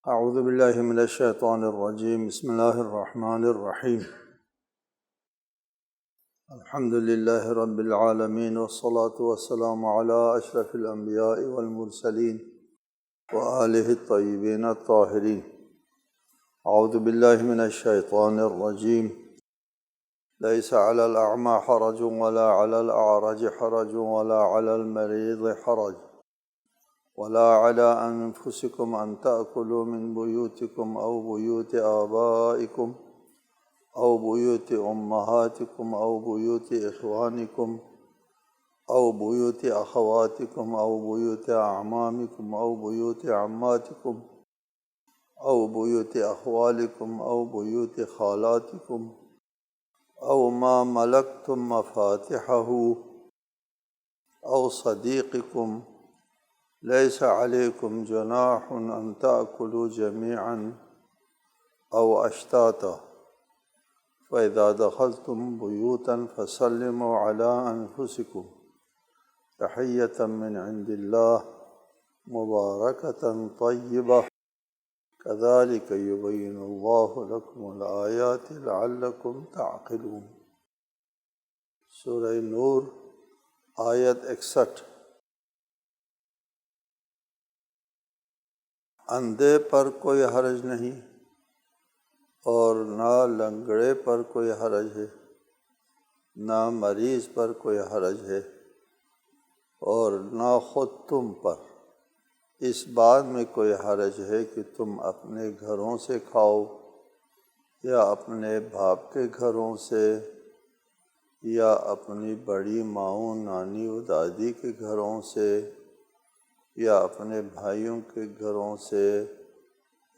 اعوذ باللہ من الشیطان الرجیم، بسم اللہ الرحمن الرحیم۔ الحمد للہ رب العالمین، والصلاة والسلام علی اشرف الانبیاء والمرسلین وآلہ الطیبین الطاہرین۔ اعوذ باللہ من الشیطان الرجیم، لیس علی الاعمى حرج ولا علی الاعرج حرج ولا علی المریض حرج ولا على أنفسكم أن تأكلوا من بيوتكم أو بيوت آبائكم أو بيوت أمهاتكم أو بيوت إخوانكم أو بيوت أخواتكم أو بيوت أعمامكم أو بيوت عماتكم أو بيوت أخوالكم أو بيوت خالاتكم أو ما ملكتم مفاتحه أو صديقكم ليس عليكم جناح أن تأكلوا جميعا أو أشتاتا فإذا دخلتم بيوتا فسلموا على أنفسكم تحية من عند الله مباركة طيبة كذلك يبين الله لكم الآيات لعلكم تعقلون۔ سورہ نور آیت 61۔ اندھے پر کوئی حرج نہیں اور نہ لنگڑے پر کوئی حرج ہے، نہ مریض پر کوئی حرج ہے، اور نہ خود تم پر اس بات میں کوئی حرج ہے کہ تم اپنے گھروں سے کھاؤ یا اپنے باپ کے گھروں سے یا اپنی بڑی ماؤں نانی و دادی کے گھروں سے یا اپنے بھائیوں کے گھروں سے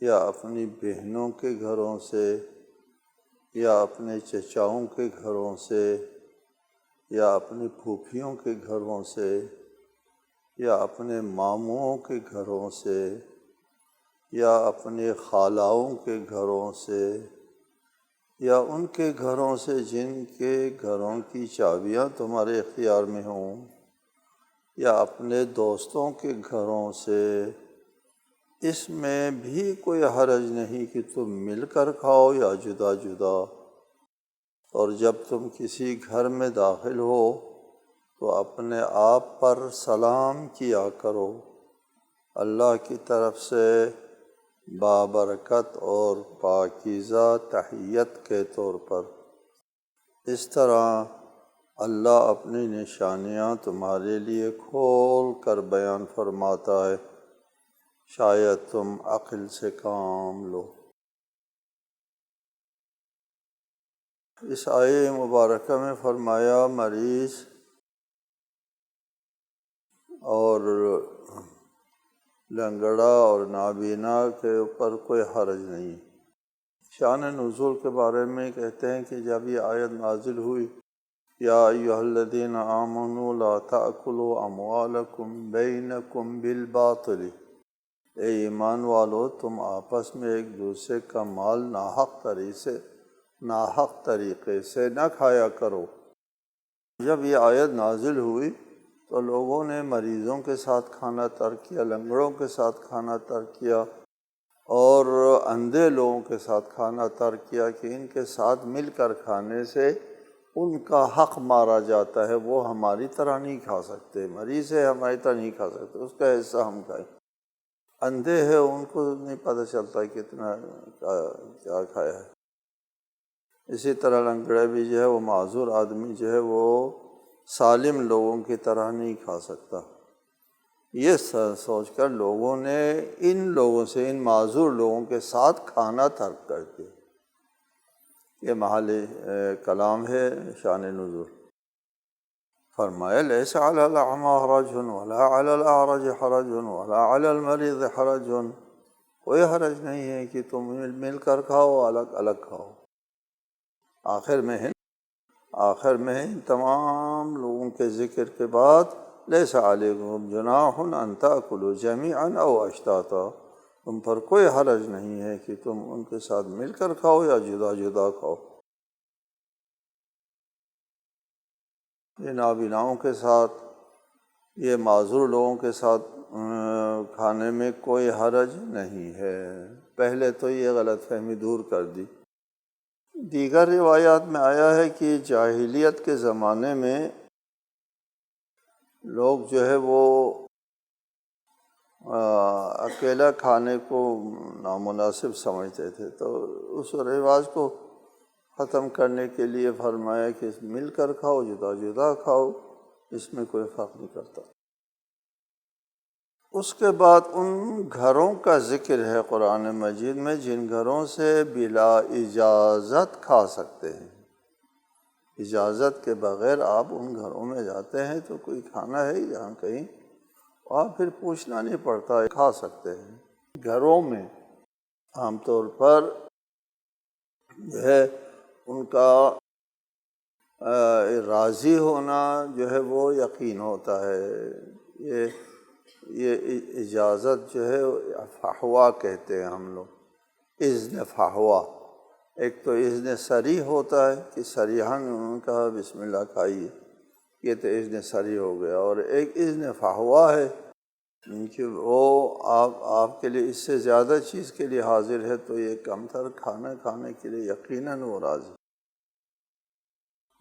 یا اپنی بہنوں کے گھروں سے یا اپنے چچاؤں کے گھروں سے یا اپنی پھوپھیوں کے گھروں سے یا اپنے ماموں کے گھروں سے یا اپنے خالاؤں کے گھروں سے یا ان کے گھروں سے جن کے گھروں کی چابیاں تمہارے اختیار میں ہوں، یا اپنے دوستوں کے گھروں سے، اس میں بھی کوئی حرج نہیں کہ تم مل کر کھاؤ یا جدا جدا۔ اور جب تم کسی گھر میں داخل ہو تو اپنے آپ پر سلام کیا کرو، اللہ کی طرف سے بابرکت اور پاکیزہ تحیت کے طور پر۔ اس طرح اللہ اپنی نشانیاں تمہارے لیے کھول کر بیان فرماتا ہے، شاید تم عقل سے کام لو۔ اس آیہ مبارکہ میں فرمایا مریض اور لنگڑا اور نابینا کے اوپر کوئی حرج نہیں۔ شان نزول کے بارے میں کہتے ہیں کہ جب یہ آیت نازل ہوئی، یا ایھا الذین آمنوا لا تأکلوا اموالکم بینکم بالباطل، اے ایمان والو تم آپس میں ایک دوسرے کا مال ناحق طریقے سے نہ کھایا کرو۔ جب یہ آیت نازل ہوئی تو لوگوں نے مریضوں کے ساتھ کھانا ترک کیا، لنگڑوں کے ساتھ کھانا ترک کیا اور اندھے لوگوں کے ساتھ کھانا ترک کیا کہ ان کے ساتھ مل کر کھانے سے ان کا حق مارا جاتا ہے، وہ ہماری طرح نہیں کھا سکتے، مریض ہے ہماری طرح نہیں کھا سکتے، اس کا حصہ ہم کھائیں۔ اندھے ہیں ان کو نہیں پتہ چلتا کتنا کیا کھایا ہے۔ اسی طرح لنگڑے بھی جو ہے وہ معذور آدمی جو ہے وہ سالم لوگوں کی طرح نہیں کھا سکتا۔ یہ سوچ کر لوگوں نے ان لوگوں سے، ان معذور لوگوں کے ساتھ کھانا ترک کر دیا۔ یہ محل کلام ہے شان نزول۔ فرمایا لیس علی الاعمى حرج ولا علی الاعرج حرج ولا علی المریض حرج، کوئی حرج نہیں ہے کہ تم مل کر کھاؤ، الگ الگ کھاؤ۔ آخر میں ان تمام لوگوں کے ذکر کے بعد لیس علیکم جناح ان تأکلوا جمیعا او اشتاتا، تم پر کوئی حرج نہیں ہے کہ تم ان کے ساتھ مل کر کھاؤ یا جدا جدا کھاؤ۔ یہ نابیناؤں کے ساتھ، یہ معذور لوگوں کے ساتھ کھانے میں کوئی حرج نہیں ہے۔ پہلے تو یہ غلط فہمی دور کر دی۔ دیگر روایات میں آیا ہے کہ جاہلیت کے زمانے میں لوگ جو ہے وہ اکیلا کھانے کو نامناسب سمجھتے تھے، تو اس رواج کو ختم کرنے کے لیے فرمایا کہ مل کر کھاؤ، جدا جدا کھاؤ، اس میں کوئی فرق نہیں کرتا۔ اس کے بعد ان گھروں کا ذکر ہے قرآن مجید میں جن گھروں سے بلا اجازت کھا سکتے ہیں۔ اجازت کے بغیر آپ ان گھروں میں جاتے ہیں تو کوئی کھانا ہے جہاں کہیں، آپ پھر پوچھنا نہیں پڑتا، کھا سکتے ہیں۔ گھروں میں عام طور پر جو ہے ان کا راضی ہونا جو ہے وہ یقین ہوتا ہے۔ یہ اجازت جو ہے فحوا کہتے ہیں ہم لوگ، اذن فحوا۔ ایک تو اذن صریح ہوتا ہے کہ صریحاً انہوں نے کہا بسم اللہ کھائیے، یہ تو اذن صریح ہو گیا، اور ایک اذن فحوا ہے کہ وہ آپ کے لیے اس سے زیادہ چیز کے لیے حاضر ہے، تو یہ کم تر کھانا کھانے کے لیے یقیناً وہ راضی۔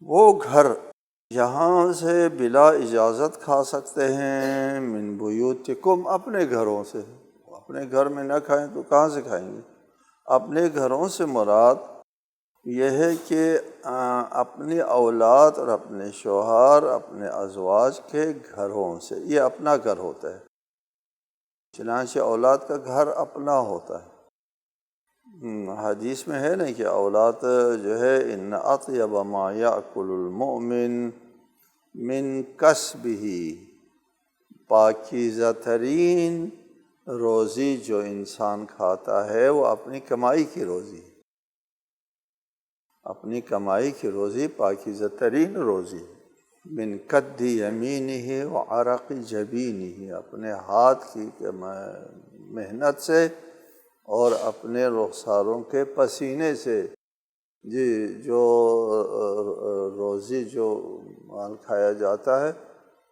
وہ گھر یہاں سے بلا اجازت کھا سکتے ہیں، من بیوتکم، اپنے گھروں سے۔ اپنے گھر میں نہ کھائیں تو کہاں سے کھائیں گے؟ اپنے گھروں سے مراد یہ ہے کہ اپنی اولاد اور اپنے شوہر، اپنے ازواج کے گھروں سے، یہ اپنا گھر ہوتا ہے۔ چنانچہ اولاد کا گھر اپنا ہوتا ہے۔ حدیث میں ہے نا کہ اولاد جو ہے ان اطیب ما یاکل المؤمن من کسبہ، پاکیزہ ترین روزی جو انسان کھاتا ہے وہ اپنی کمائی کی روزی ہے۔ اپنی کمائی کی روزی پاکیزہ ترین روزی، من کد یمینہ وعرق جبینہ، اپنے ہاتھ کی محنت سے اور اپنے رخساروں کے پسینے سے، جی جو روزی جو مال کھایا جاتا ہے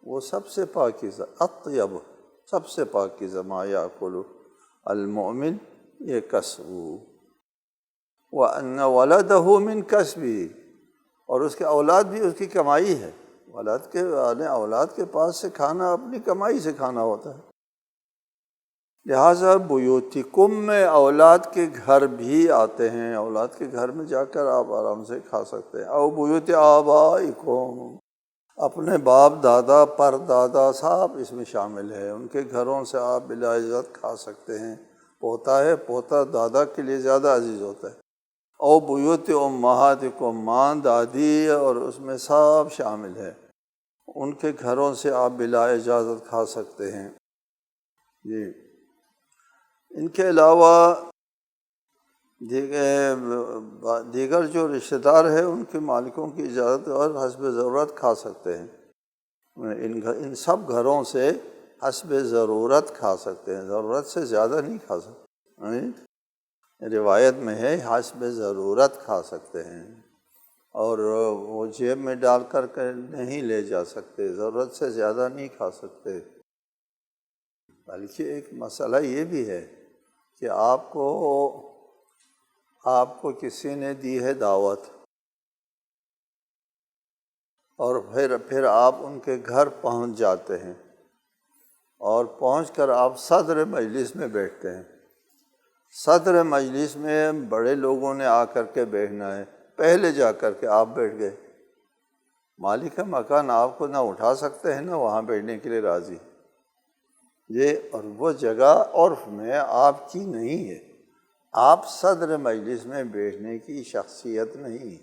وہ سب سے پاکیزہ، اطیب، سب سے پاکیزہ ما یاکل المؤمن، یہ کسب، وَأَنَّ وَلَدَهُ مِن کسبہ، اور اس کے اولاد بھی اس کی کمائی ہے۔ اولاد کے پاس سے کھانا اپنی کمائی سے کھانا ہوتا ہے۔ لہٰذا بیوتکم میں اولاد کے گھر بھی آتے ہیں، اولاد کے گھر میں جا کر آپ آرام سے کھا سکتے ہیں۔ او بیوت آبائکم، اپنے باپ دادا پر دادا صاحب اس میں شامل ہے، ان کے گھروں سے آپ بلا اجازت کھا سکتے ہیں۔ پوتا ہے، پوتا دادا کے لیے زیادہ عزیز ہوتا ہے۔ او بیوت امہاتکم، ماں دادی اور اس میں سب شامل ہے، ان کے گھروں سے آپ بلا اجازت کھا سکتے ہیں۔ جی ان کے علاوہ دیگر جو رشتہ دار ہیں ان کے مالکوں کی اجازت اور حسب ضرورت کھا سکتے ہیں۔ ان سب گھروں سے حسب ضرورت کھا سکتے ہیں، ضرورت سے زیادہ نہیں کھا سکتے۔ روایت میں ہے حسب ضرورت کھا سکتے ہیں، اور وہ جیب میں ڈال کر نہیں لے جا سکتے، ضرورت سے زیادہ نہیں کھا سکتے۔ بلکہ ایک مسئلہ یہ بھی ہے کہ آپ کو کسی نے دی ہے دعوت، اور پھر آپ ان کے گھر پہنچ جاتے ہیں، اور پہنچ کر آپ صدر مجلس میں بیٹھتے ہیں۔ صدر مجلس میں بڑے لوگوں نے آ کر کے بیٹھنا ہے، پہلے جا کر کے آپ بیٹھ گئے، مالک مکان آپ کو نہ اٹھا سکتے ہیں نہ وہاں بیٹھنے کے لیے راضی، یہ اور وہ جگہ عرف میں آپ کی نہیں ہے، آپ صدر مجلس میں بیٹھنے کی شخصیت نہیں ہے،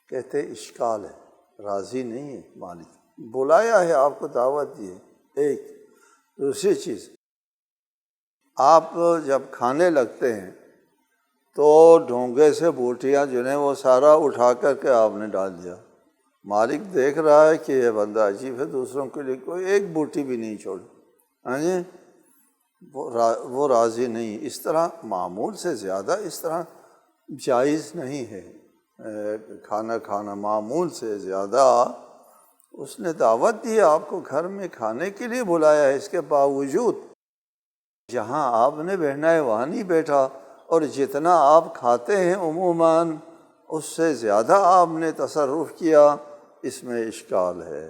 کہتے اشکال ہے، راضی نہیں ہے مالک، بلایا ہے آپ کو، دعوت دی ہے۔ ایک دوسری چیز، آپ جب کھانے لگتے ہیں تو ڈھونگے سے بوٹیاں جنہیں وہ سارا اٹھا کر کے آپ نے ڈال دیا، مالک دیکھ رہا ہے کہ یہ بندہ عجیب ہے، دوسروں کے لیے کوئی ایک بوٹی بھی نہیں چھوڑی، ہاں جی، وہ راضی نہیں۔ اس طرح معمول سے زیادہ اس طرح جائز نہیں ہے کھانا کھانا، معمول سے زیادہ۔ اس نے دعوت دی ہے آپ کو، گھر میں کھانے کے لیے بلایا ہے، اس کے باوجود جہاں آپ نے بیٹھنا ہے وہاں نہیں بیٹھا، اور جتنا آپ کھاتے ہیں عموماً اس سے زیادہ آپ نے تصرف کیا، اس میں اشکال ہے۔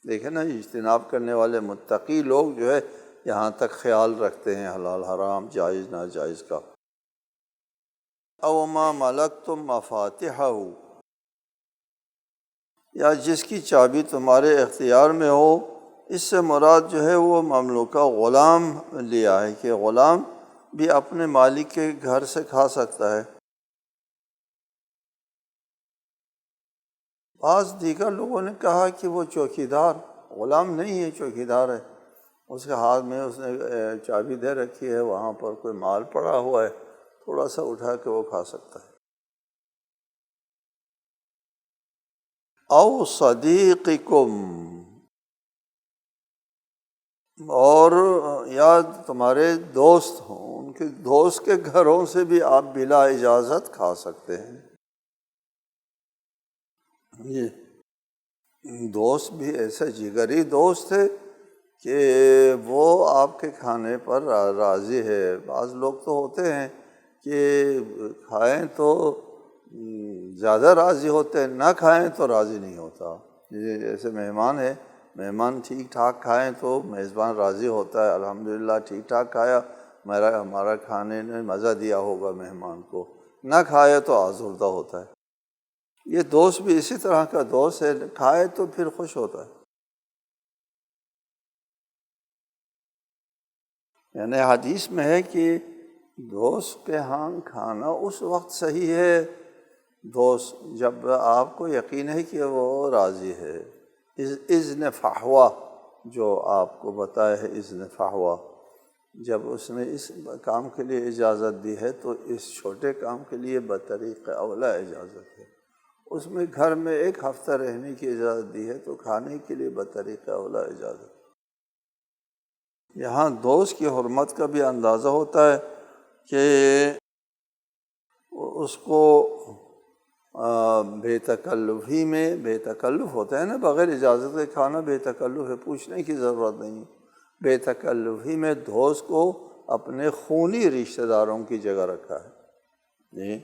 دیکھیں نا، اجتناب کرنے والے متقی لوگ جو ہے یہاں تک خیال رکھتے ہیں حلال حرام جائز ناجائز کا۔ او ما ملکتم مفاتحہ، یا جس کی چابی تمہارے اختیار میں ہو، اس سے مراد جو ہے وہ مملوکہ غلام لیا ہے کہ غلام بھی اپنے مالک کے گھر سے کھا سکتا ہے۔ بعض دیگر لوگوں نے کہا کہ وہ چوکیدار غلام نہیں ہے، چوکیدار ہے، اس کے ہاتھ میں اس نے چابی دے رکھی ہے، وہاں پر کوئی مال پڑا ہوا ہے، تھوڑا سا اٹھا کے وہ کھا سکتا ہے۔ او صدیقکم، اور یا تمہارے دوست ہوں، ان کے دوست کے گھروں سے بھی آپ بلا اجازت کھا سکتے ہیں۔ یہ دوست بھی ایسے جگری دوست ہے کہ وہ آپ کے کھانے پر راضی ہے۔ بعض لوگ تو ہوتے ہیں کہ کھائیں تو زیادہ راضی ہوتے ہیں، نہ کھائیں تو راضی نہیں ہوتا۔ جیسے مہمان ہے، مہمان ٹھیک ٹھاک کھائیں تو میزبان راضی ہوتا ہے، الحمدللہ ٹھیک ٹھاک کھایا، ہمارا کھانے نے مزہ دیا ہوگا مہمان کو، نہ کھایا تو آزردہ ہوتا ہے۔ یہ دوست بھی اسی طرح کا دوست ہے، کھائے تو پھر خوش ہوتا ہے۔ یعنی حدیث میں ہے کہ دوست کے ہاں کھانا اس وقت صحیح ہے، دوست جب آپ کو یقین ہے کہ وہ راضی ہے۔ اذن فحوہ جو آپ کو بتایا ہے، اذن فحوہ، جب اس نے اس کام کے لیے اجازت دی ہے تو اس چھوٹے کام کے لیے بطریق اولا اجازت ہے۔ اس میں گھر میں ایک ہفتہ رہنے کی اجازت دی ہے تو کھانے کے لیے بطریق اولا اجازت۔ یہاں دوست کی حرمت کا بھی اندازہ ہوتا ہے کہ اس کو بے تکلفی میں، بے تکلف ہوتا ہے نا، بغیر اجازت کے کھانا بے تکلف ہے، پوچھنے کی ضرورت نہیں۔ بے تکلفی میں دوست کو اپنے خونی رشتہ داروں کی جگہ رکھا ہے۔ جی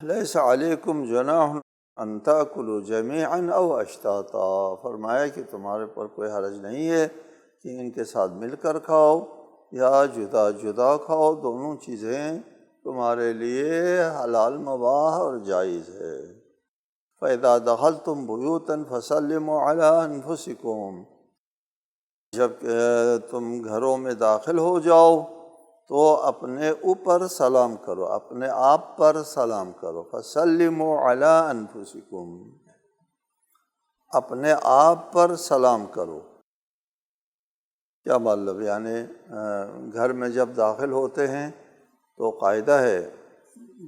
لیس علیکم جناح ان تاکلوا جمیعا او اشتاتا، فرمایا کہ تمہارے پر کوئی حرج نہیں ہے کہ ان کے ساتھ مل کر کھاؤ یا جدا جدا کھاؤ، دونوں چیزیں تمہارے لیے حلال مباح اور جائز ہے۔ فَإِذَا دَخَلْتُمْ بُيُوتًا فَسَلِّمُوا عَلَىٰ أَنفُسِكُمْ، جب تم گھروں میں داخل ہو جاؤ تو اپنے اوپر سلام کرو، اپنے آپ پر سلام کرو۔ فَسَلِّمُوا عَلَىٰ أَنفُسِكُمْ، اپنے آپ پر سلام کرو۔ کیا مطلب؟ یعنی گھر میں جب داخل ہوتے ہیں تو قاعدہ ہے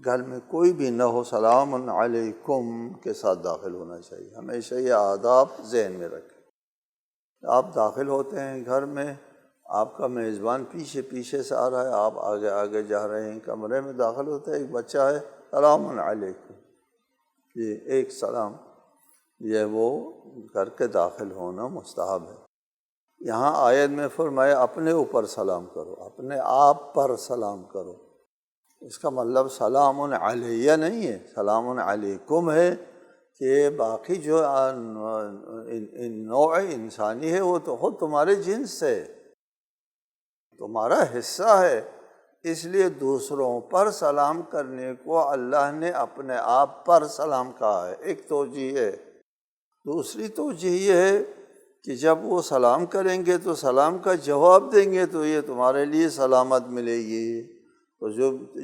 گھر میں کوئی بھی نہ ہو، سلام علیکم کے ساتھ داخل ہونا چاہیے۔ ہمیشہ یہ آداب ذہن میں رکھیں۔ آپ داخل ہوتے ہیں گھر میں، آپ کا میزبان پیچھے پیچھے سے آ رہا ہے، آپ آگے آگے جا رہے ہیں، کمرے میں داخل ہوتے ہیں، ایک بچہ ہے، سلام علیکم، یہ ایک سلام، یہ وہ کر کے داخل ہونا مستحب ہے۔ یہاں آیت میں فرمایا اپنے اوپر سلام کرو، اپنے آپ پر سلام کرو۔ اس کا مطلب سلام علیہ نہیں ہے، سلام علیکم ہے، کہ باقی جو نوع انسانی ہے وہ تو خود تمہارے جنس سے تمہارا حصہ ہے، اس لیے دوسروں پر سلام کرنے کو اللہ نے اپنے آپ پر سلام کہا ہے، ایک توجیہ ہے۔ دوسری توجیہ یہ ہے کہ جب وہ سلام کریں گے تو سلام کا جواب دیں گے تو یہ تمہارے لیے سلامت ملے گی۔ تو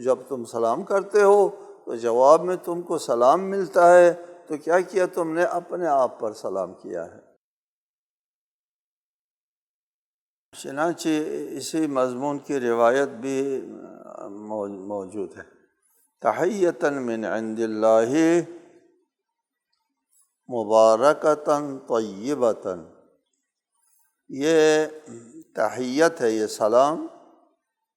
جب تم سلام کرتے ہو تو جواب میں تم کو سلام ملتا ہے، تو کیا کیا تم نے؟ اپنے آپ پر سلام کیا ہے۔ چنانچہ اسی مضمون کی روایت بھی موجود ہے، تحیۃ من عند اللہ مبارکۃ طیبۃ، یہ تحیت ہے، یہ سلام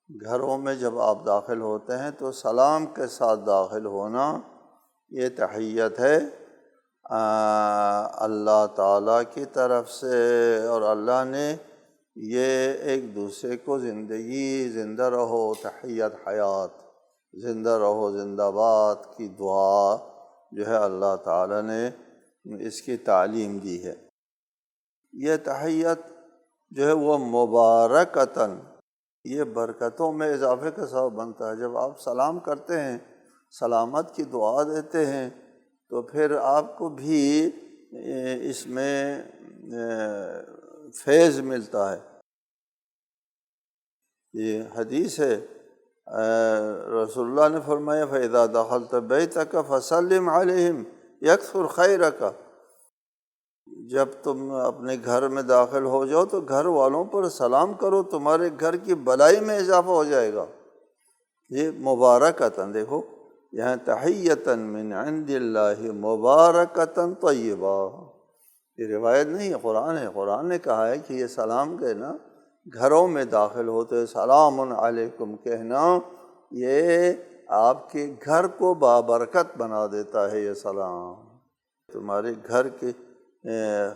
گھروں میں جب آپ داخل ہوتے ہیں تو سلام کے ساتھ داخل ہونا یہ تحیت ہے، اللہ تعالیٰ کی طرف سے، اور اللہ نے یہ ایک دوسرے کو زندہ رہو، تحیت حیات، زندہ رہو زندہ باد کی دعا جو ہے اللہ تعالیٰ نے اس کی تعلیم دی ہے۔ یہ تحیت جو ہے وہ مبارکتاً، یہ برکتوں میں اضافے کا سبب بنتا ہے۔ جب آپ سلام کرتے ہیں، سلامت کی دعا دیتے ہیں، تو پھر آپ کو بھی اس میں فیض ملتا ہے۔ یہ حدیث ہے، رسول اللہ نے فرمایا فَإِذَا دَخَلْتَ بَيْتَكَ فَسَلِّمْ عَلَيْهِمْ يَكْثُرْ خَيْرَكَ، جب تم اپنے گھر میں داخل ہو جاؤ تو گھر والوں پر سلام کرو، تمہارے گھر کی بلائی میں اضافہ ہو جائے گا۔ یہ مبارکتاً، دیکھو یہاں تحیتاً من عند اللہ مبارکتاً طیبہ، یہ روایت نہیں ہے، قرآن ہے۔ قرآن نے کہا ہے کہ یہ سلام کہنا، گھروں میں داخل ہوتے سلام علیکم کہنا، یہ آپ کے گھر کو بابرکت بنا دیتا ہے۔ یہ سلام تمہارے گھر کے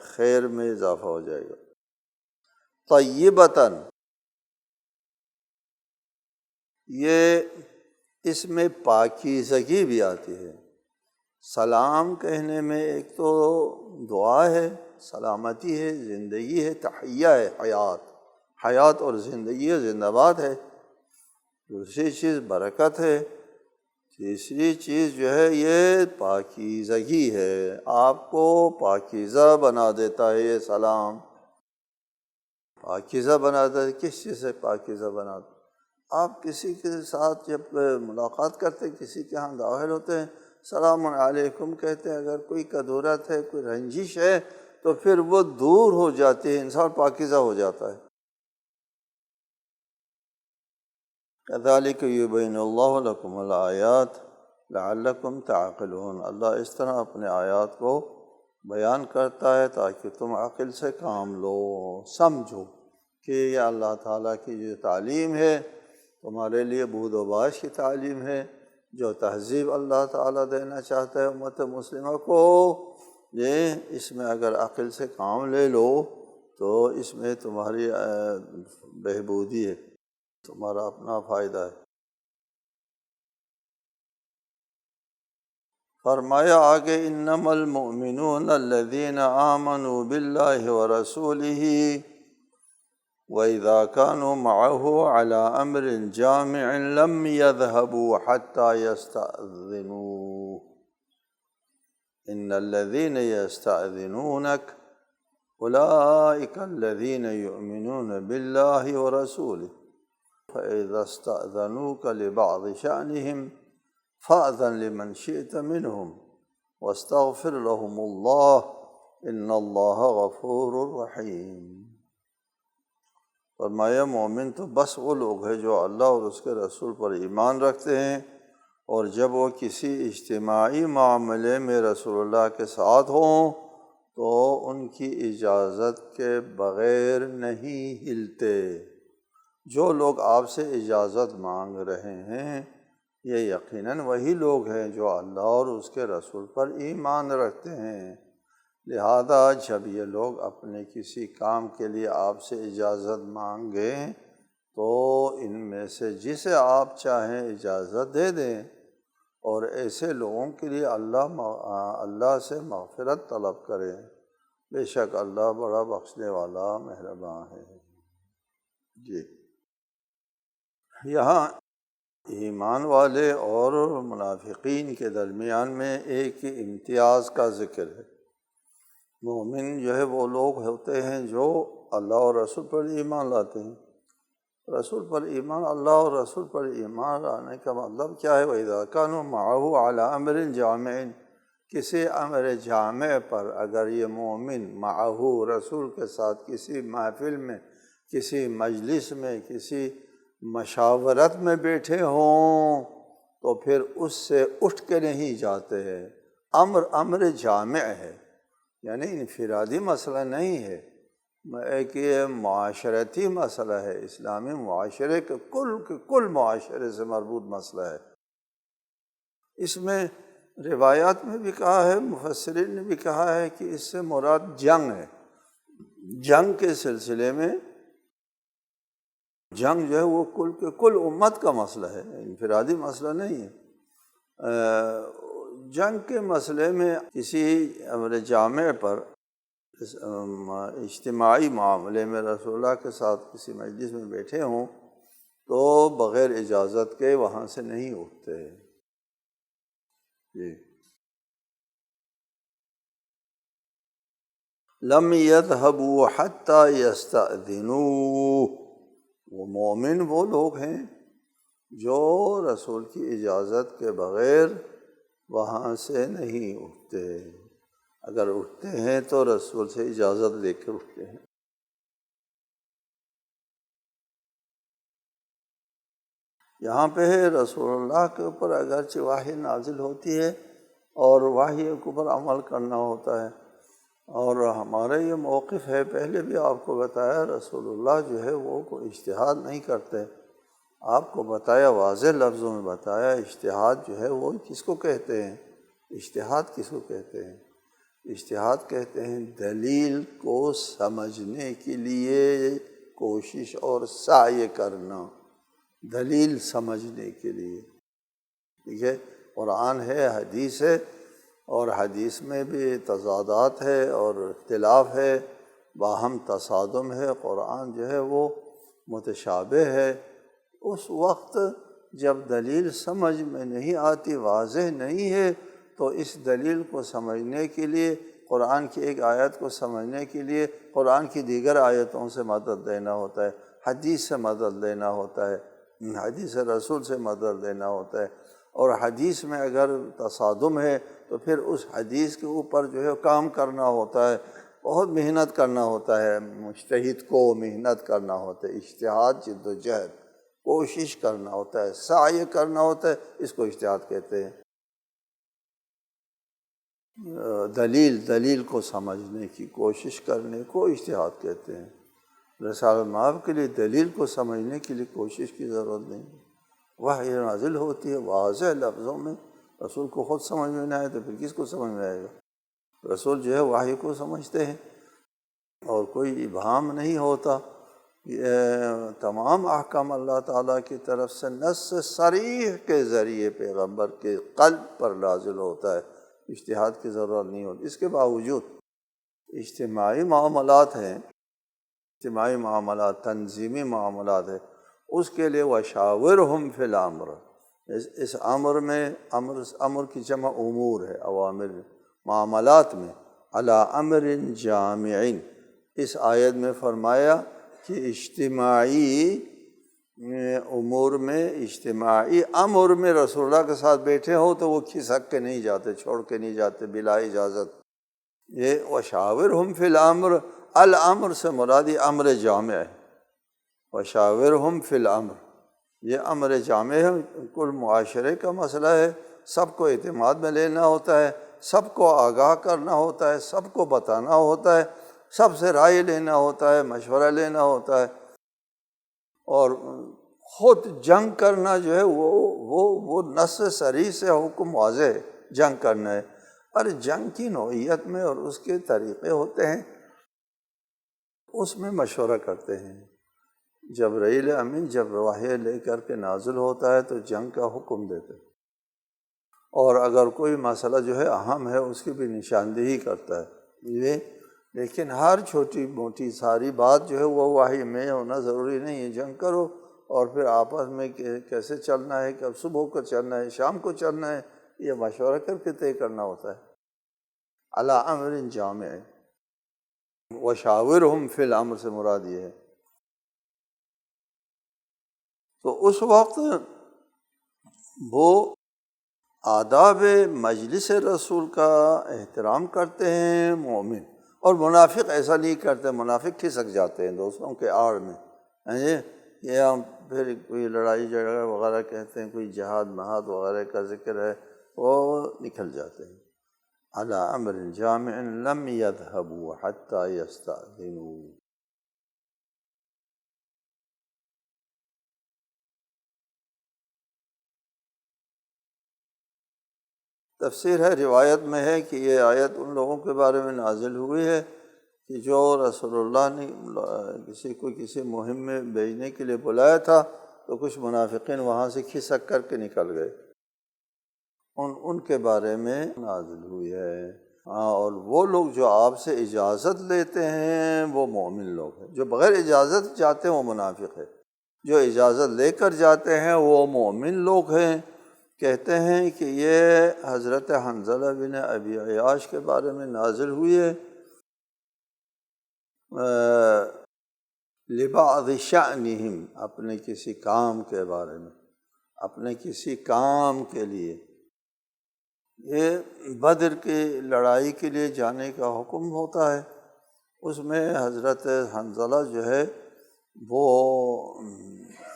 خیر میں اضافہ ہو جائے گا۔ طیبتاً، یہ اس میں پاکیزگی بھی آتی ہے۔ سلام کہنے میں ایک تو دعا ہے، سلامتی ہے، زندگی ہے، تحیہ ہے، حیات اور زندگی ہے، زندہ باد ہے۔ دوسری چیز برکت ہے۔ تیسری چیز جو ہے یہ پاکیزگی ہے، آپ کو پاکیزہ بنا دیتا ہے یہ سلام۔ پاکیزہ بناتا ہے، کس چیز سے پاکیزہ بناتا ہے؟ آپ کسی کے ساتھ جب ملاقات کرتے، کسی کے ہاں داخل ہوتے ہیں، سلام علیکم کہتے ہیں، اگر کوئی کدورت ہے، کوئی رنجش ہے، تو پھر وہ دور ہو جاتی ہے، انسان پاکیزہ ہو جاتا ہے۔ كذلك يبين الله لكم الآيات لعلكم تعقلون، اللہ اس طرح اپنے آیات کو بیان کرتا ہے تاکہ تم عقل سے کام لو، سمجھو کہ یہ اللہ تعالیٰ کی جو تعلیم ہے تمہارے لیے بود و باش کی تعلیم ہے، جو تہذیب اللہ تعالیٰ دینا چاہتا ہے امت مسلمہ کو، یہ اس میں اگر عقل سے کام لے لو تو اس میں تمہاری بہبودی ہے، تمہارا اپنا فائدہ ہے۔ فرمایا آگے انما المؤمنون الذین آمنوا باللہ ورسولہ وَإِذَا كَانُوا مَعَهُ عَلَىٰ أَمْرٍ جَامِعٍ لَمْ يَذْهَبُوا حَتَّى يَسْتَأْذِنُوهُ إِنَّ الَّذِينَ يَسْتَأْذِنُونَكَ أُولَٰئِكَ الَّذِينَ يُؤْمِنُونَ بِاللَّهِ وَرَسُولِهِ فَإِذَا اسْتَأْذَنُوكَ لِبَعْضِ شَأْنِهِمْ فَأْذَن لِمَنْ شِئْتَ مِنْهُمْ وَاسْتَغْفِرْ لَهُمُ اللَّهَ إِنَّ اللَّهَ غَفُورٌ رَحِيمٌ۔ فرمایا مومن تو بس وہ لوگ ہیں جو اللہ اور اس کے رسول پر ایمان رکھتے ہیں، اور جب وہ کسی اجتماعی معاملے میں رسول اللہ کے ساتھ ہوں تو ان کی اجازت کے بغیر نہیں ہلتے۔ جو لوگ آپ سے اجازت مانگ رہے ہیں یہ یقیناً وہی لوگ ہیں جو اللہ اور اس کے رسول پر ایمان رکھتے ہیں، لہذا جب یہ لوگ اپنے کسی کام کے لیے آپ سے اجازت مانگیں تو ان میں سے جسے آپ چاہیں اجازت دے دیں، اور ایسے لوگوں کے لیے اللہ سے مغفرت طلب کریں، بے شک اللہ بڑا بخشنے والا مہربان ہے۔ جی، یہاں ایمان والے اور منافقین کے درمیان میں ایک امتیاز کا ذکر ہے۔ مومن جو ہے وہ لوگ ہوتے ہیں جو اللہ اور رسول پر ایمان لاتے ہیں۔ رسول پر ایمان، اللہ اور رسول پر ایمان لانے کا مطلب کیا ہے؟ وَإِذَا كَانُوا مَعَهُ عَلَىٰ أَمْرٍ جَامِعٍ، کسی امر جامع پر اگر یہ مومن معہو رسول کے ساتھ کسی محفل میں، کسی مجلس میں، کسی مشاورت میں بیٹھے ہوں تو پھر اس سے اٹھ کے نہیں جاتے ہیں۔ امر جامع ہے، یعنی انفرادی مسئلہ نہیں ہے، ایک یہ معاشرتی مسئلہ ہے، اسلامی معاشرے کے کل معاشرے سے مربوط مسئلہ ہے۔ اس میں روایات میں بھی کہا ہے، مفسرین نے بھی کہا ہے کہ اس سے مراد جنگ ہے۔ جنگ کے سلسلے میں، جنگ جو ہے وہ کل کے کل امت کا مسئلہ ہے، انفرادی مسئلہ نہیں ہے۔ جنگ کے مسئلے میں کسی امر جامع پر، اجتماعی معاملے میں رسول اللہ کے ساتھ کسی مجلس میں بیٹھے ہوں تو بغیر اجازت کے وہاں سے نہیں اٹھتے۔ جی، لم يذهبوا حتى يستأذنوا، وہ مومن وہ لوگ ہیں جو رسول کی اجازت کے بغیر وہاں سے نہیں اٹھتے، اگر اٹھتے ہیں تو رسول سے اجازت لے کے اٹھتے ہیں۔ یہاں پہ ہے رسول اللہ کے اوپر اگرچہ وحی نازل ہوتی ہے اور وحی کے اوپر عمل کرنا ہوتا ہے، اور ہمارا یہ موقف ہے، پہلے بھی آپ کو بتایا، رسول اللہ جو ہے وہ کوئی اجتہاد نہیں کرتے۔ آپ کو بتایا، واضح لفظوں میں بتایا، اجتہاد جو ہے وہ کس کو کہتے ہیں؟ اجتہاد کس کو کہتے ہیں؟ اجتہاد کہتے ہیں دلیل کو سمجھنے کے لیے کوشش اور سعی کرنا، دلیل سمجھنے کے لیے۔ ٹھیک ہے، قرآن ہے، حدیث ہے، اور حدیث میں بھی تضادات ہے اور اختلاف ہے، باہم تصادم ہے، قرآن جو ہے وہ متشابہ ہے۔ اس وقت جب دلیل سمجھ میں نہیں آتی، واضح نہیں ہے، تو اس دلیل کو سمجھنے کے لیے، قرآن کی ایک آیت کو سمجھنے کے لیے قرآن کی دیگر آیتوں سے مدد لینا ہوتا ہے، حدیث سے مدد لینا ہوتا ہے، حدیث رسول سے مدد لینا ہوتا ہے۔ اور حدیث میں اگر تصادم ہے تو پھر اس حدیث کے اوپر جو ہے کام کرنا ہوتا ہے، بہت محنت کرنا ہوتا ہے، مجتہد کو محنت کرنا ہوتا ہے، اجتہاد، جد و جہد، کوشش کرنا ہوتا ہے، سعی کرنا ہوتا ہے، اس کو اجتہاد کہتے ہیں۔ دلیل کو سمجھنے کی کوشش کرنے کو اجتہاد کہتے ہیں۔ رسالۃ مآب کے لیے دلیل کو سمجھنے کے لیے کوشش کی ضرورت نہیں، وحی نازل ہوتی ہے واضح لفظوں میں، رسول کو خود سمجھ میں نہ آئے تو پھر کس کو سمجھ میں آئے گا؟ رسول جو ہے وحی کو سمجھتے ہیں اور کوئی ابہام نہیں ہوتا۔ تمام احکام اللہ تعالیٰ کی طرف سے نص صریح کے ذریعے پیغمبر کے قلب پر نازل ہوتا ہے، اجتہاد کی ضرورت نہیں ہوتی۔ اس کے باوجود اجتماعی معاملات ہیں، اجتماعی معاملات، تنظیمی معاملات ہے، اس کے لیے وشاورہم فی الامر، اس امر میں، امر کی جمع امور ہے، اوامر، معاملات میں، علی امر جامع، اس آیت میں فرمایا کہ اجتماعی امور میں، اجتماعی امر میں رسول اللہ کے ساتھ بیٹھے ہو تو وہ کھسک کے نہیں جاتے، چھوڑ کے نہیں جاتے بلا اجازت۔ یہ وشاورہم فی الامر، الامر سے مراد یہ امر جامع ہے، وشاورہم فی الامر، یہ امر جامع ہے، کل معاشرے کا مسئلہ ہے، سب کو اعتماد میں لینا ہوتا ہے، سب کو آگاہ کرنا ہوتا ہے، سب کو بتانا ہوتا ہے، سب سے رائے لینا ہوتا ہے، مشورہ لینا ہوتا ہے، اور خود جنگ کرنا جو ہے وہ نص صریح سے حکم واضح ہے، جنگ کرنا ہے۔ اور جنگ کی نوعیت میں اور اس کے طریقے ہوتے ہیں، اس میں مشورہ کرتے ہیں۔ جبرائیل امین جب وحی لے کر کے نازل ہوتا ہے تو جنگ کا حکم دیتے ہیں، اور اگر کوئی مسئلہ جو ہے اہم ہے اس کی بھی نشاندہی کرتا ہے یہ، لیکن ہر چھوٹی موٹی ساری بات جو ہے وہ وحی میں ہونا ضروری نہیں ہے۔ جنگ کرو اور پھر آپس میں کیسے چلنا ہے، کب صبح کو چلنا ہے، شام کو چلنا ہے، یہ مشورہ کر کے طے کرنا ہوتا ہے۔ علی امر جامع، وشاورہم فی الامر سے مراد یہ ہے۔ تو اس وقت وہ آداب مجلس رسول کا احترام کرتے ہیں مومن، اور منافق ایسا نہیں کرتے، منافق کھسک جاتے ہیں دوستوں کے آڑ میں، یہ پھر کوئی لڑائی جھگڑا وغیرہ کہتے ہیں، کوئی جہاد محاد وغیرہ کا ذکر ہے، وہ نکل جاتے ہیں۔ علی امر جامع لم يذهبوا حتى يستأذنوا، تفسیر ہے، روایت میں ہے کہ یہ آیت ان لوگوں کے بارے میں نازل ہوئی ہے کہ جو رسول اللہ نے کسی مہم میں بھیجنے کے لیے بلایا تھا تو کچھ منافقین وہاں سے کھسک کر کے نکل گئے، ان کے بارے میں نازل ہوئی ہے۔ ہاں، اور وہ لوگ جو آپ سے اجازت لیتے ہیں وہ مومن لوگ ہیں، جو بغیر اجازت جاتے ہیں وہ منافق ہے، جو اجازت لے کر جاتے ہیں وہ مومن لوگ ہیں۔ کہتے ہیں کہ یہ حضرت حنظلہ بن ابی عیاش کے بارے میں نازل ہوئی ہے، لبعض شأنہم، اپنے کسی کام کے بارے میں، اپنے کسی کام کے لیے۔ یہ بدر کی لڑائی کے لیے جانے کا حکم ہوتا ہے، اس میں حضرت حنظلہ جو ہے وہ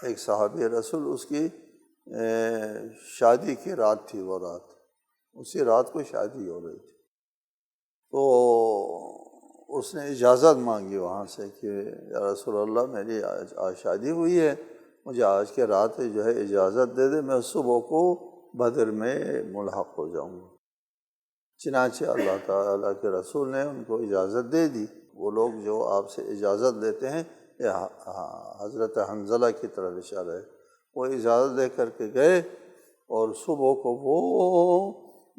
ایک صحابی رسول، اس کی شادی کی رات تھی، وہ رات، اسی رات کو شادی ہو رہی تھی، تو اس نے اجازت مانگی وہاں سے کہ یا رسول اللہ میری آج شادی ہوئی ہے، مجھے آج کے رات جو ہے اجازت دے دے، میں صبح کو بدر میں ملحق ہو جاؤں گا۔ چنانچہ اللہ تعالیٰ کے رسول نے ان کو اجازت دے دی۔ وہ لوگ جو آپ سے اجازت لیتے ہیں، یہ حضرت حنظلہ کی طرف اشارہ ہے، وہ اجازت دے کر کے گئے اور صبح کو وہ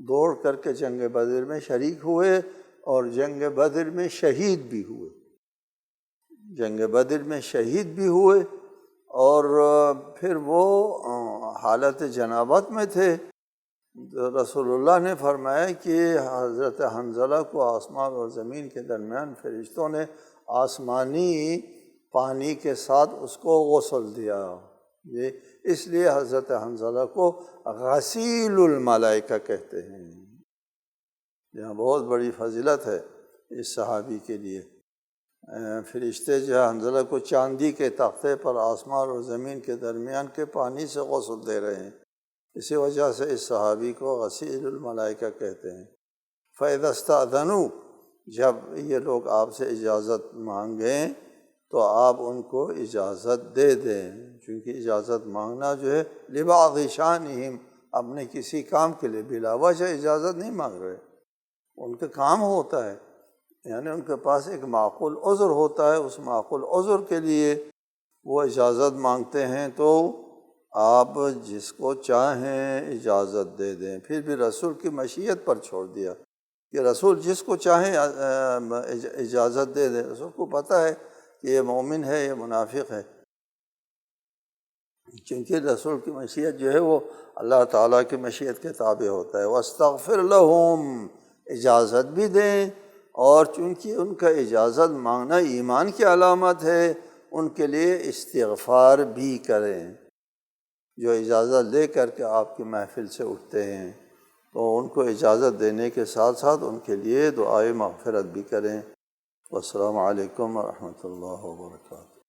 دوڑ کر کے جنگ بدر میں شریک ہوئے اور جنگ بدر میں شہید بھی ہوئے، جنگ بدر میں شہید بھی ہوئے۔ اور پھر وہ حالت جنابت میں تھے، رسول اللہ نے فرمایا کہ حضرت حنظلہ کو آسمان اور زمین کے درمیان فرشتوں نے آسمانی پانی کے ساتھ اس کو غسل دیا۔ یہ اس لیے حضرت حنظلہ کو غسیل الملائکہ کہتے ہیں۔ یہاں بہت بڑی فضیلت ہے اس صحابی کے لیے۔ فرشتے جو ہے حنظلہ کو چاندی کے تختے پر آسمان اور زمین کے درمیان کے پانی سے غسل دے رہے ہیں، اسی وجہ سے اس صحابی کو غسیل الملائکہ کہتے ہیں۔ فَإِذَا اسْتَأْذَنُوا، جب یہ لوگ آپ سے اجازت مانگیں تو آپ ان کو اجازت دے دیں، چونکہ اجازت مانگنا جو ہے لبعض شأنہم، اپنے کسی کام کے لیے بلا وجہ اجازت نہیں مانگ رہے، ان کا کام ہوتا ہے، یعنی ان کے پاس ایک معقول عذر ہوتا ہے، اس معقول عذر کے لیے وہ اجازت مانگتے ہیں، تو آپ جس کو چاہیں اجازت دے دیں۔ پھر بھی رسول کی مشیت پر چھوڑ دیا کہ رسول جس کو چاہیں اجازت دے دیں، رسول کو پتہ ہے کہ یہ مومن ہے، یہ منافق ہے، کیونکہ رسول کی مشیت جو ہے وہ اللہ تعالیٰ کی مشیت کے تابع ہوتا ہے۔ وَاسْتَغْفِرْ لَهُمْ، اجازت بھی دیں، اور چونکہ ان کا اجازت مانگنا ایمان کی علامت ہے، ان کے لیے استغفار بھی کریں۔ جو اجازت لے کر کے آپ کی محفل سے اٹھتے ہیں تو ان کو اجازت دینے کے ساتھ ساتھ ان کے لیے دعائے مغفرت بھی کریں۔ والسلام علیکم ورحمۃ اللہ وبرکاتہ۔